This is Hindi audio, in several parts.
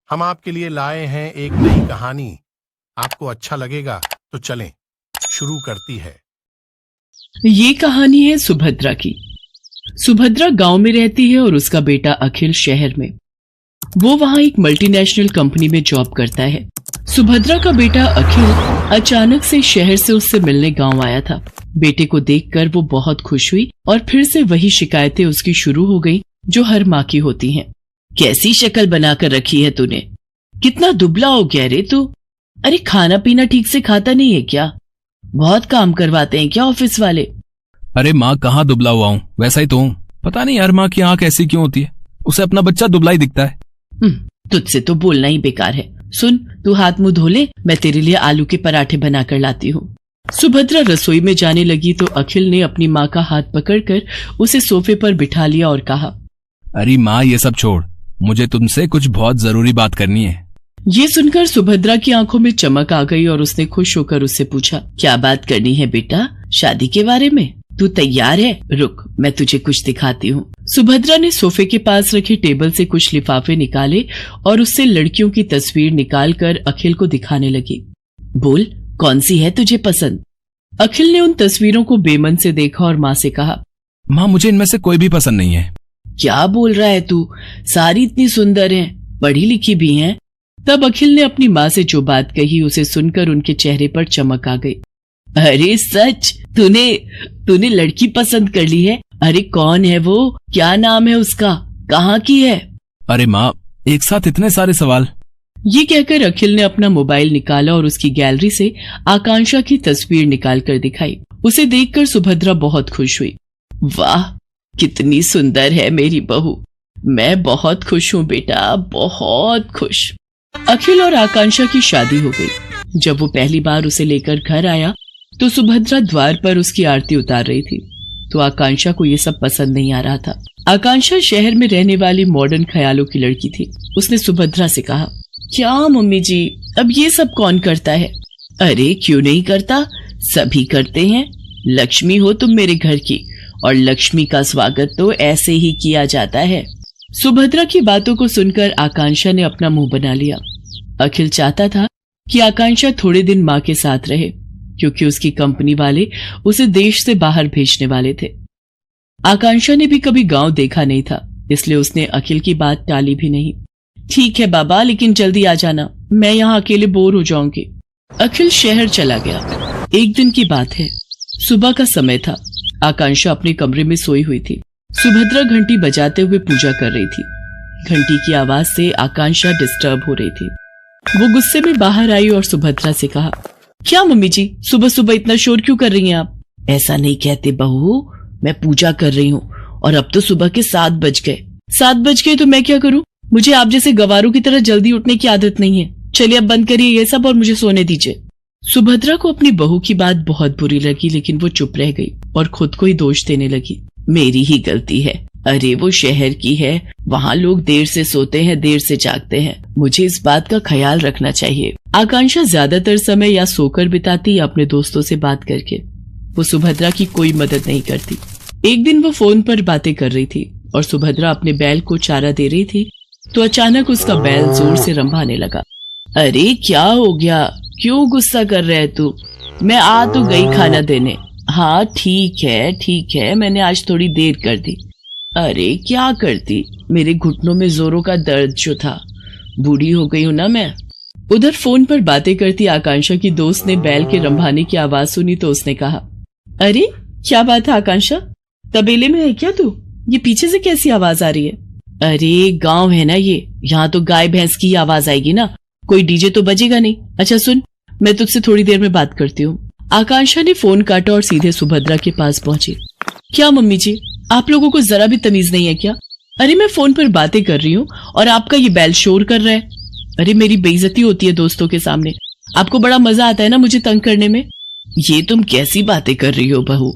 हम आपके लिए लाए हैं एक नई कहानी। आपको अच्छा लगेगा तो चलें, शुरू करती है। ये कहानी है सुभद्रा की। सुभद्रा गांव में रहती है और उसका बेटा अखिल शहर में। वो वहां एक मल्टीनेशनल कंपनी में जॉब करता है। सुभद्रा का बेटा अखिल अचानक से शहर से उससे मिलने गांव आया था। बेटे को देखकर वो बहुत खुश हुई और फिर से वही शिकायतें उसकी शुरू हो गई जो हर माँ की होती हैं। कैसी शक्ल बनाकर रखी है तूने, कितना दुबला हो गया रे तू। अरे खाना पीना ठीक से खाता नहीं है क्या? बहुत काम करवाते हैं क्या ऑफिस वाले? अरे माँ कहाँ दुबला हुआ हूँ, वैसा ही तो हूँ। पता नहीं यार माँ की आंख ऐसी क्यों होती है, उसे अपना बच्चा दुबला ही दिखता है। तुझसे तो बोलना ही बेकार है। सुन, तू हाथ मुंह धो ले, मैं तेरे लिए आलू के पराठे बनाकर लाती हूँ। सुभद्रा रसोई में जाने लगी तो अखिल ने अपनी माँ का हाथ पकड़कर उसे सोफे पर बिठा लिया और कहा, अरे माँ ये सब छोड़, मुझे तुमसे कुछ बहुत जरूरी बात करनी है। ये सुनकर सुभद्रा की आंखों में चमक आ गई और उसने खुश होकर उससे पूछा, क्या बात करनी है बेटा? शादी के बारे में? तू तैयार है? रुक, मैं तुझे कुछ दिखाती हूँ। सुभद्रा ने सोफे के पास रखे टेबल से कुछ लिफाफे निकाले और उससे लड़कियों की तस्वीर निकालकर अखिल को दिखाने लगी। बोल, कौन सी है तुझे पसंद? अखिल ने उन तस्वीरों को बेमन से देखा और माँ से कहा, माँ मुझे इनमें से कोई भी पसंद नहीं है। क्या बोल रहा है तू? सारी इतनी सुंदर हैं, पढ़ी लिखी भी हैं। तब अखिल ने अपनी माँ से जो बात कही उसे सुनकर उनके चेहरे पर चमक आ गई। अरे सच, तूने लड़की पसंद कर ली है? अरे कौन है वो? क्या नाम है उसका? कहाँ की है? अरे माँ एक साथ इतने सारे सवाल। ये कहकर अखिल ने अपना मोबाइल निकाला और उसकी गैलरी से आकांक्षा की तस्वीर निकाल कर दिखाई। उसे देखकर सुभद्रा बहुत खुश हुई। वाह, कितनी सुंदर है मेरी बहू। मैं बहुत खुश हूँ बेटा, बहुत खुश। अखिल और आकांक्षा की शादी हो गई। जब वो पहली बार उसे लेकर घर आया तो सुभद्रा द्वार पर उसकी आरती उतार रही थी, तो आकांक्षा को ये सब पसंद नहीं आ रहा था। आकांक्षा शहर में रहने वाली मॉडर्न ख्यालों की लड़की थी। उसने सुभद्रा से कहा, क्या मम्मी जी, अब ये सब कौन करता है? अरे क्यों नहीं करता, सभी करते हैं। लक्ष्मी हो तुम मेरे घर की, और लक्ष्मी का स्वागत तो ऐसे ही किया जाता है। सुभद्रा की बातों को सुनकर आकांक्षा ने अपना मुंह बना लिया। अखिल चाहता था कि आकांक्षा थोड़े दिन माँ के साथ रहे, क्योंकि उसकी कंपनी वाले उसे देश से बाहर भेजने वाले थे। आकांक्षा ने भी कभी गांव देखा नहीं था, इसलिए उसने अखिल की बात टाली भी नहीं। ठीक है बाबा, लेकिन जल्दी आ जाना, मैं यहाँ अकेले बोर हो जाऊंगी। अखिल शहर चला गया। एक दिन की बात है, सुबह का समय था। आकांक्षा अपने कमरे में सोई हुई थी। सुभद्रा घंटी बजाते हुए पूजा कर रही थी। घंटी की आवाज से आकांक्षा डिस्टर्ब हो रही थी। वो गुस्से में बाहर आई और सुभद्रा से कहा, क्या मम्मी जी, सुबह सुबह इतना शोर क्यों कर रही हैं आप? ऐसा नहीं कहते बहू, मैं पूजा कर रही हूँ और अब तो सुबह के 7 बज गए। 7 बज गए तो मैं क्या करूँ? मुझे आप जैसे गवारों की तरह जल्दी उठने की आदत नहीं है। चलिए अब बंद करिए ये सब और मुझे सोने दीजिए। सुभद्रा को अपनी बहू की बात बहुत बुरी लगी, लेकिन वो चुप रह गई और खुद को ही दोष देने लगी। मेरी ही गलती है। अरे वो शहर की है, वहाँ लोग देर से सोते हैं, देर से जागते हैं। मुझे इस बात का ख्याल रखना चाहिए। आकांक्षा ज्यादातर समय या सोकर बिताती या अपने दोस्तों से बात करके। वो सुभद्रा की कोई मदद नहीं करती। एक दिन वो फोन पर बातें कर रही थी और सुभद्रा अपने बैल को चारा दे रही थी, तो अचानक उसका बैल जोर से रंभाने लगा। अरे क्या हो गया, क्यों गुस्सा कर रहे है तू? मैं आ तो गई खाना देने। हाँ ठीक है, मैंने आज थोड़ी देर कर दी। अरे क्या करती, मेरे घुटनों में जोरों का दर्द जो था, बूढ़ी हो गई हूं ना मैं। उधर फोन पर बातें करती आकांक्षा की दोस्त ने बैल के रंभाने की आवाज सुनी तो उसने कहा, अरे क्या बात है आकांक्षा, तबेले में है क्या तू? ये पीछे से कैसी आवाज आ रही है? अरे गांव है ना ये, यहाँ तो गाय भैंस की आवाज आएगी ना, कोई डीजे तो बजेगा नहीं। अच्छा सुन, मैं तुझसे थोड़ी देर में बात करती हूँ। आकांक्षा ने फोन काटा और सीधे सुभद्रा के पास पहुंची। क्या मम्मी जी, आप लोगों को जरा भी तमीज नहीं है क्या? अरे मैं फोन पर बातें कर रही हूँ और आपका ये बैल शोर कर रहा है। अरे मेरी बेइज्जती होती है दोस्तों के सामने, आपको बड़ा मजा आता है ना मुझे तंग करने में। ये तुम कैसी बातें कर रही हो बहू,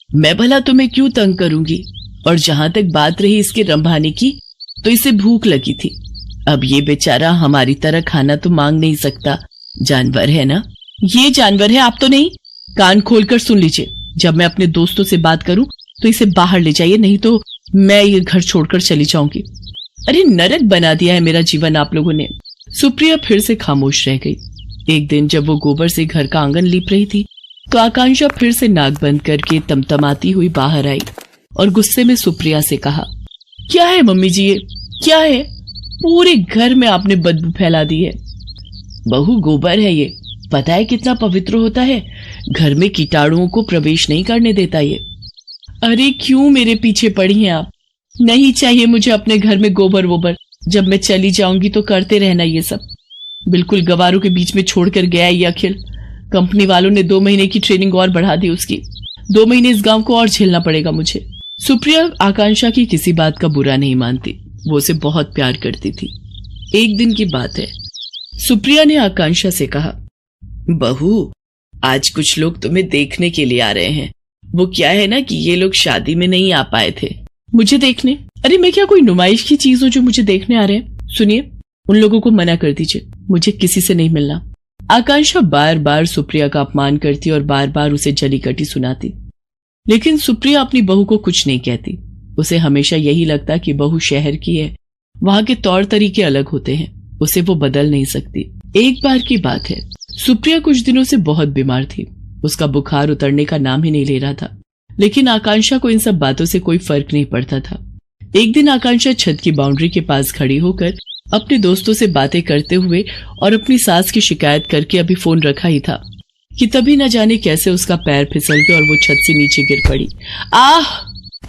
मैं भला तुम्हें क्यों तंग करूंगी? और जहां तक बात रही इसके रंभाने की, तो इसे भूख लगी थी। अब ये बेचारा हमारी तरह खाना तो मांग नहीं सकता, जानवर है ना। ये जानवर है, आप तो नहीं। कान खोलकर सुन लीजिए, जब मैं अपने दोस्तों से बात करूं तो इसे बाहर ले जाइए, नहीं तो मैं ये घर छोड़कर चली जाऊंगी। अरे नरक बना दिया है मेरा जीवन आप लोगों ने। सुप्रिया फिर से खामोश रह गई। एक दिन जब वो गोबर से घर का आंगन लीप रही थी तो आकांक्षा फिर से नाक बंद करके तमतमाती हुई बाहर आई और गुस्से में सुप्रिया से कहा, क्या है मम्मी जी, ये क्या है? पूरे घर में आपने बदबू फैला दी है। बहू, गोबर है ये, पता है कितना पवित्र होता है, घर में कीटाणुओं को प्रवेश नहीं करने देता ये। अरे क्यों मेरे पीछे पड़ी हैं आप? नहीं चाहिए मुझे अपने घर में गोबर वोबर, जब मैं चली जाऊंगी तो करते रहना ये सब। बिल्कुल गवारों के बीच में छोड़कर गया ये अखिल। कंपनी वालों ने 2 महीने की ट्रेनिंग और बढ़ा दी उसकी। 2 महीने इस गांव को और झेलना पड़ेगा मुझे। सुप्रिया आकांक्षा की किसी बात का बुरा नहीं मानती, वो उसे बहुत प्यार करती थी। एक दिन की बात है, सुप्रिया ने आकांक्षा से कहा, बहू, आज कुछ लोग तुम्हें देखने के लिए आ रहे हैं। वो क्या है ना कि ये लोग शादी में नहीं आ पाए थे। मुझे देखने? अरे मैं क्या कोई नुमाइश की चीज हूँ जो मुझे देखने आ रहे हैं? सुनिए, उन लोगों को मना कर दीजिए, मुझे किसी से नहीं मिलना। आकांक्षा बार बार सुप्रिया का अपमान करती और बार बार उसे जली कटी सुनाती, लेकिन सुप्रिया अपनी बहू को कुछ नहीं कहती। उसे हमेशा यही लगता कि बहू शहर की है, वहां के तौर तरीके अलग होते हैं, उसे वो बदल नहीं सकती। एक बार की बात है, सुप्रिया कुछ दिनों से बहुत बीमार थी। उसका बुखार उतरने का नाम ही नहीं ले रहा था, लेकिन आकांक्षा को इन सब बातों से कोई फर्क नहीं पड़ता था। एक दिन आकांक्षा छत की बाउंड्री के पास खड़ी होकर अपने दोस्तों से बातें करते हुए और अपनी सास की शिकायत करके अभी फोन रखा ही था कि तभी न जाने कैसे उसका पैर फिसल गया और वो छत से नीचे गिर पड़ी। आह!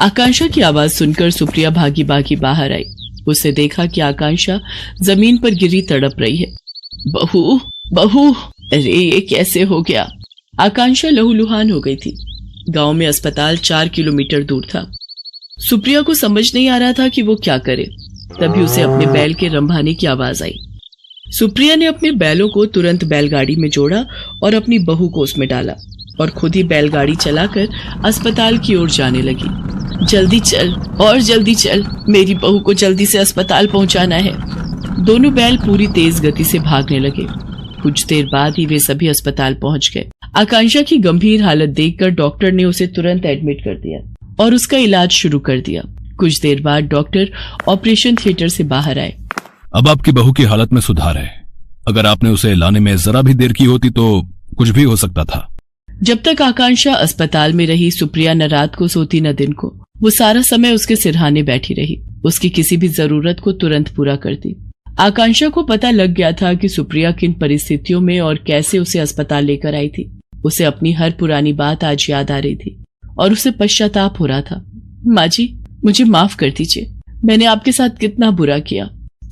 आकांक्षा की आवाज सुनकर सुप्रिया भागी भागी बाहर आई। उसने देखा कि आकांक्षा जमीन पर गिरी तड़प रही है। बहू, बहू, अरे ये कैसे हो गया? आकांक्षा लहूलुहान हो गई थी। गांव में अस्पताल 4 किलोमीटर दूर था। सुप्रिया को समझ नहीं आ रहा था कि वो क्या करे। तभी उसे अपने बैल के रंभाने की आवाज आई। सुप्रिया ने अपने बैलों को तुरंत बैलगाड़ी में जोड़ा और अपनी बहू को उसमें डाला और खुद ही बैलगाड़ी चलाकर अस्पताल की ओर जाने लगी। जल्दी चल और जल्दी चल, मेरी बहू को जल्दी से अस्पताल पहुंचाना है। दोनों बैल पूरी तेज गति से भागने लगे। कुछ देर बाद ही वे सभी अस्पताल पहुंच गए। आकांक्षा की गंभीर हालत देखकर डॉक्टर ने उसे तुरंत एडमिट कर दिया और उसका इलाज शुरू कर दिया। कुछ देर बाद डॉक्टर ऑपरेशन थिएटर से बाहर आए। अब आपकी बहू की हालत में सुधार है। अगर आपने उसे लाने में जरा भी देर की होती तो कुछ भी हो सकता था। जब तक आकांक्षा अस्पताल में रही, सुप्रिया न रात को सोती न दिन को। वो सारा समय उसके सिरहाने बैठी रही, उसकी किसी भी जरूरत को तुरंत पूरा करती। आकांक्षा को पता लग गया था कि सुप्रिया किन परिस्थितियों में और कैसे उसे अस्पताल लेकर आई थी। उसे अपनी हर पुरानी बात आज याद आ रही थी और उसे पश्चाताप हो रहा था। माँ जी, मुझे माफ कर दीजिए। मैंने आपके साथ कितना बुरा किया,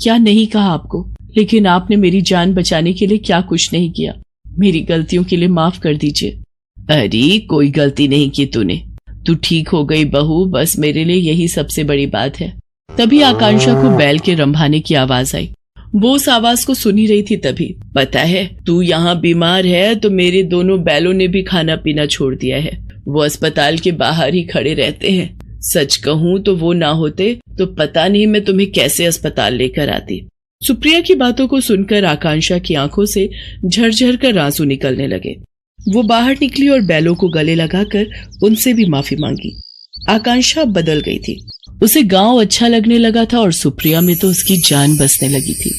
क्या नहीं कहा आपको, लेकिन आपने मेरी जान बचाने के लिए क्या कुछ नहीं किया। मेरी गलतियों के लिए माफ कर दीजिए। अरे कोई गलती नहीं की तूने, तू ठीक हो गई बहू, बस मेरे लिए यही सबसे बड़ी बात है। तभी आकांक्षा को बैल के रंभाने की आवाज आई। वो उस आवाज को सुनी रही थी। तभी, पता है तू यहाँ बीमार है तो मेरे दोनों बैलों ने भी खाना पीना छोड़ दिया है। वो अस्पताल के बाहर ही खड़े रहते हैं। सच कहूँ तो वो ना होते तो पता नहीं मैं तुम्हें कैसे अस्पताल लेकर आती। सुप्रिया की बातों को सुनकर आकांक्षा की आंखों से झरझर कर आंसू निकलने लगे। वो बाहर निकली और बैलों को गले लगाकर उनसे भी माफी मांगी। आकांक्षा बदल गई थी। उसे गांव अच्छा लगने लगा था और सुप्रिया में तो उसकी जान बसने लगी थी।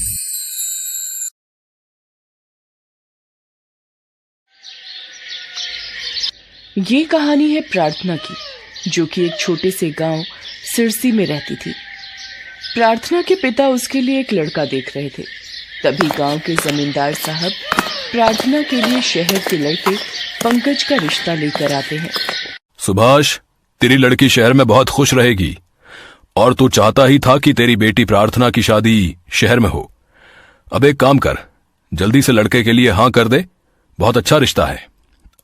ये कहानी है प्रार्थना की, जो कि एक छोटे से गांव सिरसी में रहती थी। प्रार्थना के पिता उसके लिए एक लड़का देख रहे थे। तभी गांव के जमींदार साहब प्रार्थना के लिए शहर के लड़के पंकज का रिश्ता लेकर आते हैं। सुभाष, तेरी लड़की शहर में बहुत खुश रहेगी और तू चाहता ही था कि तेरी बेटी प्रार्थना की शादी शहर में हो। अब एक काम कर, जल्दी से लड़के के लिए हाँ कर दे। बहुत अच्छा रिश्ता है।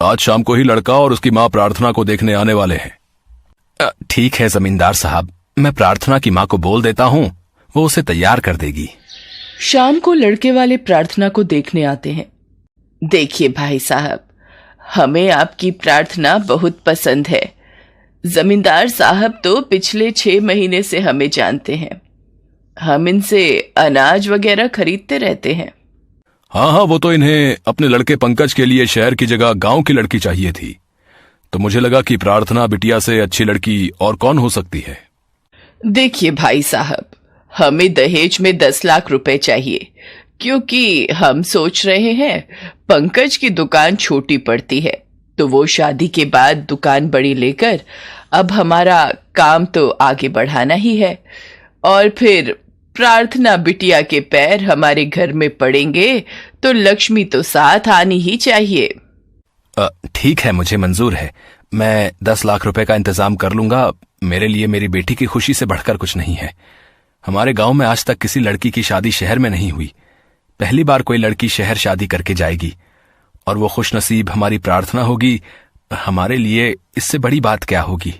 आज शाम को ही लड़का और उसकी माँ प्रार्थना को देखने आने वाले हैं। ठीक है जमींदार साहब, मैं प्रार्थना की माँ को बोल देता हूँ, वो उसे तैयार कर देगी। शाम को लड़के वाले प्रार्थना को देखने आते हैं। देखिए भाई साहब, हमें आपकी प्रार्थना बहुत पसंद है। जमींदार साहब तो पिछले 6 महीने से हमें जानते हैं। हम इनसे अनाज वगैरह खरीदते रहते हैं। हाँ, वो तो इन्हें अपने लड़के पंकज के लिए शहर की जगह गांव की लड़की चाहिए थी, तो मुझे लगा कि प्रार्थना बिटिया से अच्छी लड़की और कौन हो सकती है। देखिए भाई साहब, हमें दहेज में 10 लाख रुपए चाहिए, क्योंकि हम सोच रहे हैं पंकज की दुकान छोटी पड़ती है, तो वो शादी के बाद दुकान बड़ी लेकर, अब हमारा काम तो आगे बढ़ाना ही है, और फिर प्रार्थना बिटिया के पैर हमारे घर में पड़ेंगे तो लक्ष्मी तो साथ आनी ही चाहिए। ठीक है, मुझे मंजूर है। मैं 10 लाख रुपए का इंतजाम कर लूंगा। मेरे लिए मेरी बेटी की खुशी से बढ़कर कुछ नहीं है। हमारे गांव में आज तक किसी लड़की की शादी शहर में नहीं हुई। पहली बार कोई लड़की शहर शादी करके जाएगी, और वो खुशनसीब हमारी प्रार्थना होगी। हमारे लिए इससे बड़ी बात क्या होगी।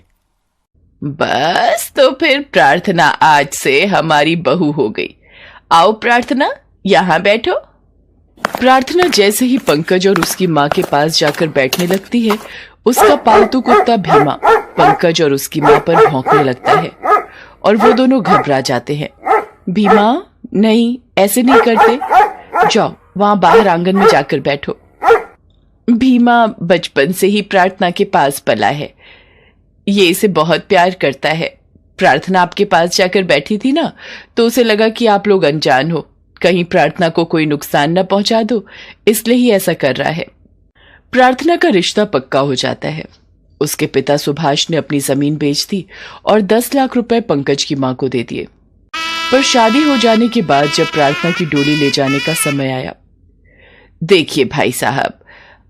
बस तो फिर प्रार्थना आज से हमारी बहू हो गई। आओ प्रार्थना, यहाँ बैठो। प्रार्थना जैसे ही पंकज और उसकी माँ के पास जाकर बैठने लगती है, उसका पालतू कुत्ता भीमा पंकज और उसकी माँ पर भौंकने लगता है और वो दोनों घबरा जाते हैं। भीमा, नहीं, ऐसे नहीं करते, जाओ वहां बाहर आंगन में जाकर बैठो। भीमा बचपन से ही प्रार्थना के पास पला है, ये इसे बहुत प्यार करता है। प्रार्थना आपके पास जाकर बैठी थी ना, तो उसे लगा कि आप लोग अनजान हो, कहीं प्रार्थना को कोई नुकसान न पहुंचा दो, इसलिए ही ऐसा कर रहा है। प्रार्थना का रिश्ता पक्का हो जाता है। उसके पिता सुभाष ने अपनी जमीन बेच दी और 10 लाख रुपए पंकज की मां को दे दिए। पर शादी हो जाने के बाद जब प्रार्थना की डोली ले जाने का समय आया, देखिए भाई साहब,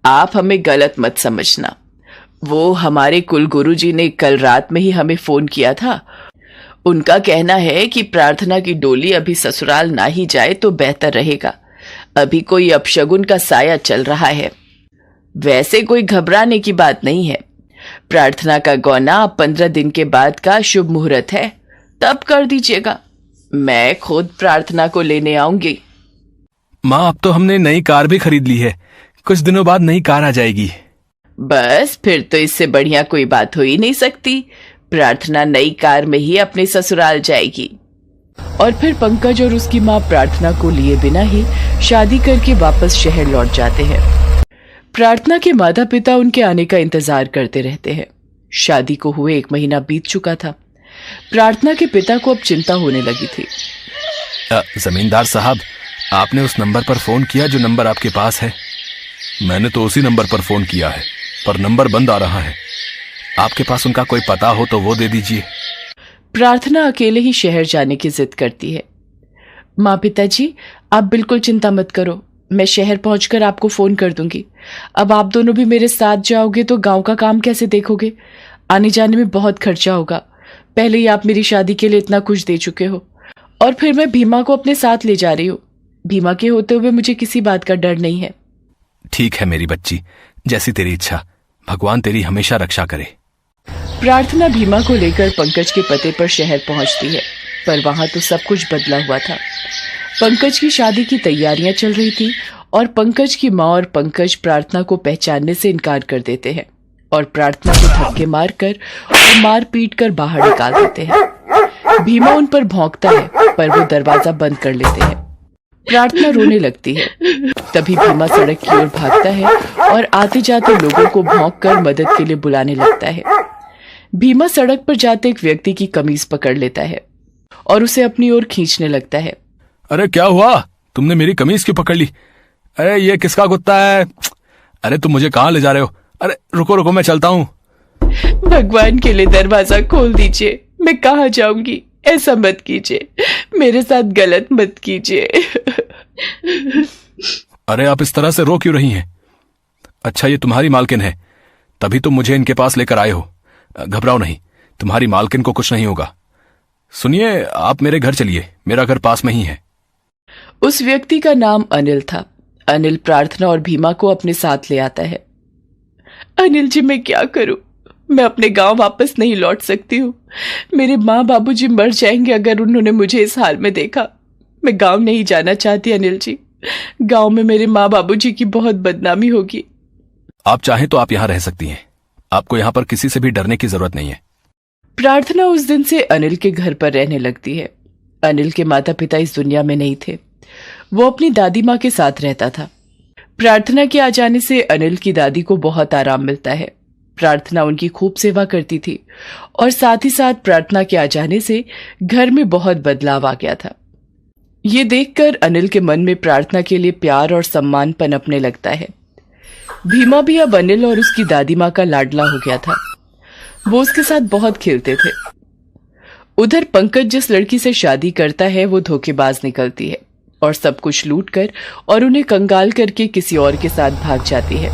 आप हमें गलत मत समझना। वो हमारे कुल गुरुजी ने कल रात में ही हमें फोन किया था। उनका कहना है कि प्रार्थना की डोली अभी ससुराल ना ही जाए तो बेहतर रहेगा। अभी कोई अपशगुन का साया चल रहा है। वैसे कोई घबराने की बात नहीं है। प्रार्थना का गौना 15 दिन के बाद का शुभ मुहूर्त है, तब कर दीजिएगा। मैं खुद प्रार्थना को लेने आऊंगी। माँ, अब तो हमने नई कार भी खरीद ली है। कुछ दिनों बाद नई कार आ जाएगी। बस फिर तो इससे बढ़िया कोई बात हो ही नहीं सकती। प्रार्थना नई कार में ही अपने ससुराल जाएगी। और फिर पंकज और उसकी माँ प्रार्थना को लिए बिना ही शादी करके वापस शहर लौट जाते हैं। प्रार्थना के माता पिता उनके आने का इंतजार करते रहते हैं। शादी को हुए 1 महीना बीत चुका था। प्रार्थना के पिता को अब चिंता होने लगी थी। जमींदार साहब, आपने उस नंबर पर फोन किया जो नंबर आपके पास है? मैंने तो उसी नंबर पर फोन किया है, पर नंबर बंद आ रहा है। आपके पास उनका कोई पता हो तो वो दे दीजिए। प्रार्थना अकेले ही शहर जाने की जिद करती है। माँ, पिताजी, आप बिल्कुल चिंता मत करो, मैं शहर पहुंचकर आपको फोन कर दूंगी। अब आप दोनों भी मेरे साथ जाओगे तो गांव का काम कैसे देखोगे? आने जाने में बहुत खर्चा होगा। पहले ही आप मेरी शादी के लिए इतना कुछ दे चुके हो, और फिर मैं भीमा को अपने साथ ले जा रही हूँ। भीमा के होते हुए मुझे किसी बात का डर नहीं है। ठीक है मेरी बच्ची, जैसी तेरी इच्छा। भगवान तेरी हमेशा रक्षा करे। प्रार्थना भीमा को लेकर पंकज के पते पर शहर पहुंचती है, पर वहां तो सब कुछ बदला हुआ था। पंकज की शादी की तैयारियां चल रही थी और पंकज की माँ और पंकज प्रार्थना को पहचानने से इनकार कर देते हैं और प्रार्थना को धक्के मारकर और मार पीट कर बाहर निकाल देते हैं। भीमा उन पर भौंकता है, पर वो दरवाजा बंद कर लेते हैं। प्रार्थना रोने लगती है। तभी भीमा सड़क की ओर भागता है और आते जाते लोगों को भौंक कर मदद के लिए बुलाने लगता है। भीमा सड़क पर जाते एक व्यक्ति की कमीज पकड़ लेता है और उसे अपनी ओर खींचने लगता है। अरे क्या हुआ? तुमने मेरी कमीज क्यों पकड़ ली? अरे ये किसका कुत्ता है? अरे तुम मुझे कहाँ ले जा रहे हो? अरे रुको रुको, मैं चलता हूँ। भगवान के लिए दरवाजा खोल दीजिए, मैं कहाँ जाऊंगी? ऐसा मत कीजिए, मेरे साथ गलत मत कीजिए। अरे आप इस तरह से रो क्यों रही हैं? अच्छा, ये तुम्हारी मालकिन है, तभी तुम मुझे इनके पास लेकर आए हो। घबराओ नहीं, तुम्हारी मालकिन को कुछ नहीं होगा। सुनिए, आप मेरे घर चलिए, मेरा घर पास में ही है। उस व्यक्ति का नाम अनिल था। अनिल प्रार्थना और भीमा को अपने साथ ले आता है। अनिल जी, मैं क्या करूं? मैं अपने गांव वापस नहीं लौट सकती हूँ। मेरे माँ बाबूजी मर जाएंगे अगर उन्होंने मुझे इस हाल में देखा। मैं गांव नहीं जाना चाहती अनिल जी। गांव में मेरे माँ बाबूजी की बहुत बदनामी होगी। आप चाहें तो आप यहाँ रह सकती हैं। आपको यहाँ पर किसी से भी डरने की जरूरत नहीं है। प्रार्थना उस दिन से अनिल के घर पर रहने लगती है। अनिल के माता पिता इस दुनिया में नहीं थे। वो अपनी दादी माँ के साथ रहता था। प्रार्थना के आ जाने से अनिल की दादी को बहुत आराम मिलता है। प्रार्थना उनकी खूब सेवा करती थी और साथ ही साथ प्रार्थना के आ जाने से घर में बहुत बदलाव आ गया था। ये देखकर अनिल के मन में प्रार्थना के लिए प्यार और सम्मान पनपने लगता है। भीमा भी अब अनिल और उसकी दादी माँ का लाडला हो गया था। वो उसके साथ बहुत खेलते थे। उधर पंकज जिस लड़की से शादी करता है वो धोखेबाज निकलती है और सब कुछ लूटकर और उन्हें कंगाल करके किसी और के साथ भाग जाती है।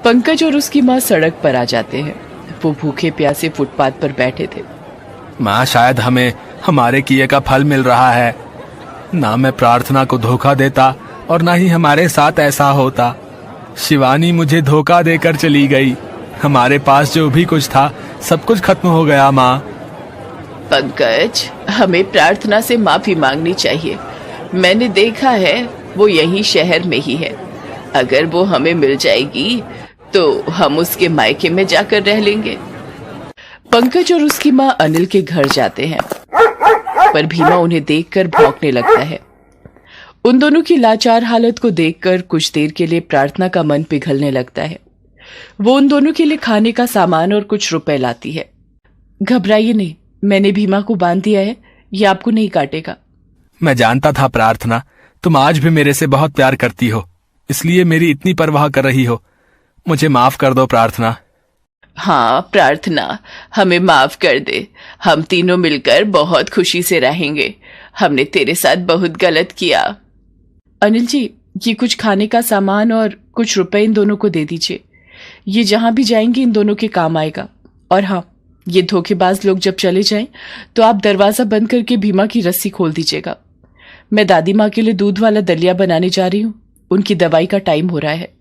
पंकज और उसकी माँ सड़क पर आ जाते हैं। वो भूखे प्यासे फुटपाथ पर बैठे थे। माँ, शायद हमें हमारे किए का फल मिल रहा है। ना मैं प्रार्थना को धोखा देता और ना ही हमारे साथ ऐसा होता। शिवानी मुझे धोखा देकर चली गई। हमारे पास जो भी कुछ था सब कुछ खत्म हो गया। माँ, पंकज, हमें प्रार्थना से माफी मांगनी चाहिए। मैंने देखा है वो यही शहर में ही है। अगर वो हमें मिल जाएगी तो हम उसके मायके में जाकर रह लेंगे। पंकज और उसकी माँ अनिल के घर जाते हैं, पर भीमा उन्हें देखकर भौंकने लगता है। उन दोनों की लाचार हालत को देखकर कुछ देर के लिए प्रार्थना का मन पिघलने लगता है। वो उन दोनों के लिए खाने का सामान और कुछ रुपए लाती है। घबराइए नहीं, मैंने भीमा को बांध दिया है, ये आपको नहीं काटेगा। मैं जानता था प्रार्थना, तुम आज भी मेरे से बहुत प्यार करती हो, इसलिए मेरी इतनी परवाह कर रही हो। मुझे माफ कर दो प्रार्थना। हाँ प्रार्थना, हमें माफ कर दे। हम तीनों मिलकर बहुत खुशी से रहेंगे। हमने तेरे साथ बहुत गलत किया। अनिल जी, ये कुछ खाने का सामान और कुछ रुपए इन दोनों को दे दीजिए। ये जहां भी जाएंगे इन दोनों के काम आएगा। और हाँ, ये धोखेबाज लोग जब चले जाएं तो आप दरवाजा बंद करके भीमा की रस्सी खोल दीजिएगा। मैं दादी माँ के लिए दूध वाला दलिया बनाने जा रही हूँ। उनकी दवाई का टाइम हो रहा है।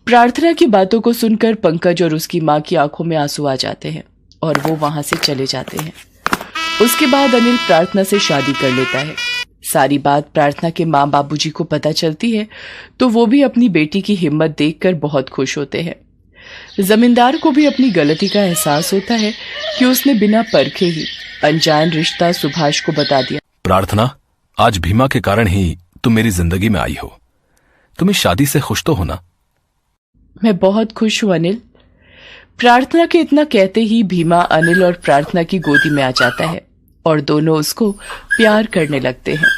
प्रार्थना की बातों को सुनकर पंकज और उसकी माँ की आंखों में आंसू आ जाते हैं और वो वहां से चले जाते हैं। उसके बाद अनिल प्रार्थना से शादी कर लेता है। सारी बात प्रार्थना के माँ बाबूजी को पता चलती है तो वो भी अपनी बेटी की हिम्मत देखकर बहुत खुश होते हैं। जमींदार को भी अपनी गलती का एहसास होता है कि उसने बिना परखे ही अनजान रिश्ता सुभाष को बता दिया। प्रार्थना, आज भीमा के कारण ही तुम मेरी जिंदगी में आई हो। तुम इस शादी से खुश तो हो ना? मैं बहुत खुश हूं अनिल। प्रार्थना के इतना कहते ही भीमा अनिल और प्रार्थना की गोदी में आ जाता है और दोनों उसको प्यार करने लगते हैं।